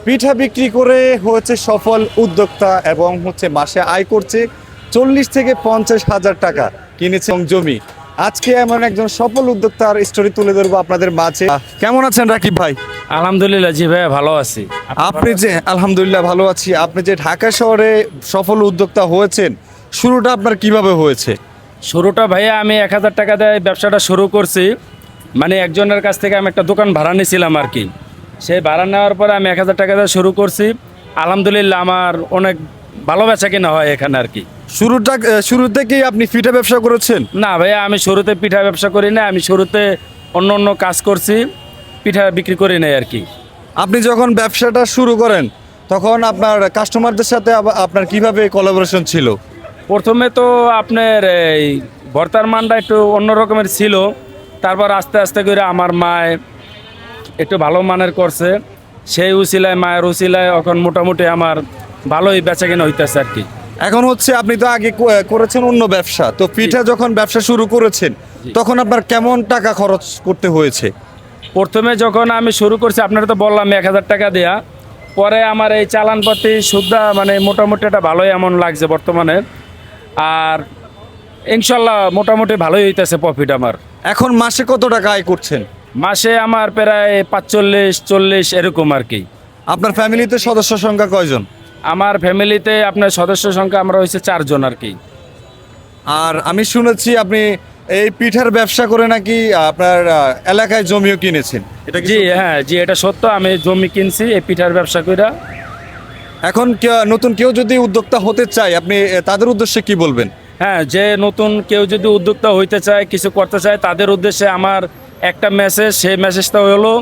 পিঠা বিক্রি করে হচ্ছে সফল উদ্যোক্তা এবং হচ্ছে মাসে আয় করছে 40 থেকে 50 হাজার টাকা, কিনেছে জমি। আজকে এমন একজন সফল উদ্যোক্তার স্টোরি তুলে ধরবো আপনাদের মাঝে। কেমন আছেন রাকিব ভাই? আলহামদুলিল্লাহ, জি ভাই ভালো আছি। আপনি যে আলহামদুলিল্লাহ ভালো আছি। আপনি যে ঢাকা শহরে সফল উদ্যোক্তা হয়েছেন, শুরুটা আপনার কিভাবে হয়েছে? শুরুটা ভাইয়া আমি 1,000 টাকা দিয়ে ব্যবসাটা শুরু করছি। মানে একজনের কাছ থেকে আমি একটা দোকান ভাড়া নিয়েছিলাম আর কি। সেই ভাড়া নেওয়ার পরে আমি 1,000 টাকা দিয়ে শুরু করছি। আলহামদুলিল্লাহ আমার অনেক ভালো বেচা কিনা হয় এখানে আর কি। শুরু থেকেই আপনি পিঠা ব্যবসা করেছেন? না ভাইয়া, আমি শুরুতে পিঠা ব্যবসা করি না, আমি শুরুতে অন্য অন্য কাজ করছি, পিঠা বিক্রি করি নাই আর কি। আপনি যখন ব্যবসাটা শুরু করেন তখন আপনার কাস্টমারদের সাথে আপনার কিভাবে কোলাবোরেশন ছিল? প্রথমে তো আপনার এই ভর্তার মানটা একটু অন্য রকমের ছিল, তারপর আস্তে আস্তে করে আমার মায় একটু ভালো মানের করছে, সেই উসিলায় মায়ের উসিলায় এখন মোটামুটি আমার ভালোই বেচা কেনা হইতেছে আর কি। এখন হচ্ছে আপনি তো আগে করেছেন অন্য ব্যবসা, তো পিঠা যখন ব্যবসা শুরু করেছেন তখন আপনার কেমন টাকা খরচ করতে হয়েছে? প্রথমে যখন আমি শুরু করছি আপনারা তো বললাম 1,000 টাকা দেয়া, পরে আমার এই চালানপাতি সুদ্ধা মানে মোটামুটি একটা ভালোই এমন লাগছে বর্তমানে। আর ইনশাল্লাহ মোটামুটি ভালোই হইতেছে প্রফিট আমার। এখন মাসে কত টাকা আয় করছেন? মাসে আমার প্রায় 45-40 এরকম আর কি। আপনার ফ্যামিলিতে সদস্য সংখ্যা কয়জন? আমার ফ্যামিলিতে আপনার সদস্য সংখ্যা আমরা হয়েছে 4 জন আর কি। আর আমি শুনেছি আপনি এই পিঠার ব্যবসা করে নাকি আপনার এলাকায় জমিও কিনেছেন, এটা কি জি সত্যি? হ্যাঁ, জি এটা সত্য, আমি জমি কিনছি এই পিঠার ব্যবসা কইরা। এখন নতুন কেউ যদি উদ্যোক্তা হতে চায় আপনি তাদের উদ্দেশ্যে কি বলবেন? হ্যাঁ, যে নতুন কেউ যদি উদ্যোক্তা হইতে চায়, কিছু করতে চায়, তাদের উদ্দেশ্যে আমার একটা মেসেজ। সেই মেসেজটা হলো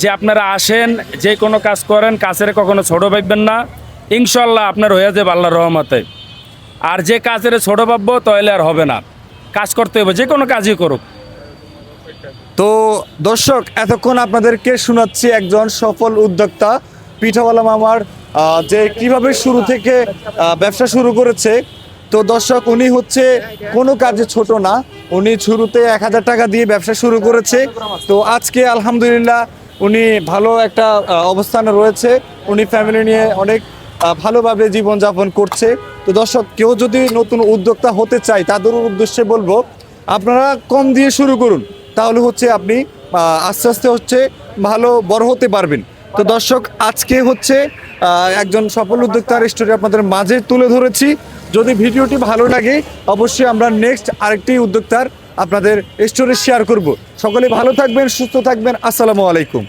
যে আপনারা আসেন, যে কোনো কাজ করেন, কাজের কখনো ছোট ভাববেন না, ইনশাল্লাহ আপনার হয়ে যাবে আল্লাহর রহমতে। আর যে কাজের ছোট ভাববো তাহলে আর হবে না, কাজ করতে হবে, যে কোনো কাজই করুক। তো দর্শক, এতক্ষণ আপনাদেরকে শোনাচ্ছি একজন সফল উদ্যোক্তা পিঠাওয়ালা মামার যে কিভাবে শুরু থেকে ব্যবসা শুরু করেছে। তো দর্শক, উনি হচ্ছে কোনো কাজে ছোট না, উনি শুরুতে 1,000 টাকা দিয়ে ব্যবসা শুরু করেছে। তো আজকে আলহামদুলিল্লাহ উনি ভালো একটা অবস্থানে রয়েছে, উনি ফ্যামিলি নিয়ে অনেক ভালোভাবে জীবনযাপন করছে। তো দর্শক, কেউ যদি নতুন উদ্যোক্তা হতে চায় তাদের উদ্দেশ্যে বলবো আপনারা কম দিয়ে শুরু করুন, তাহলে হচ্ছে আপনি আস্তে আস্তে হচ্ছে ভালো বড় হতে পারবেন। তো দর্শক, আজকে হচ্ছে একজন সফল উদ্যোক্তার স্টোরি আপনাদের মাঝে তুলে ধরেছি। যদি ভিডিওটি ভালো লাগে অবশ্যই আমরা নেক্সট আরেকটি উদ্যোক্তার আপনাদের স্টোরি শেয়ার করব। সকলে ভালো থাকবেন, সুস্থ থাকবেন। আসসালামু আলাইকুম।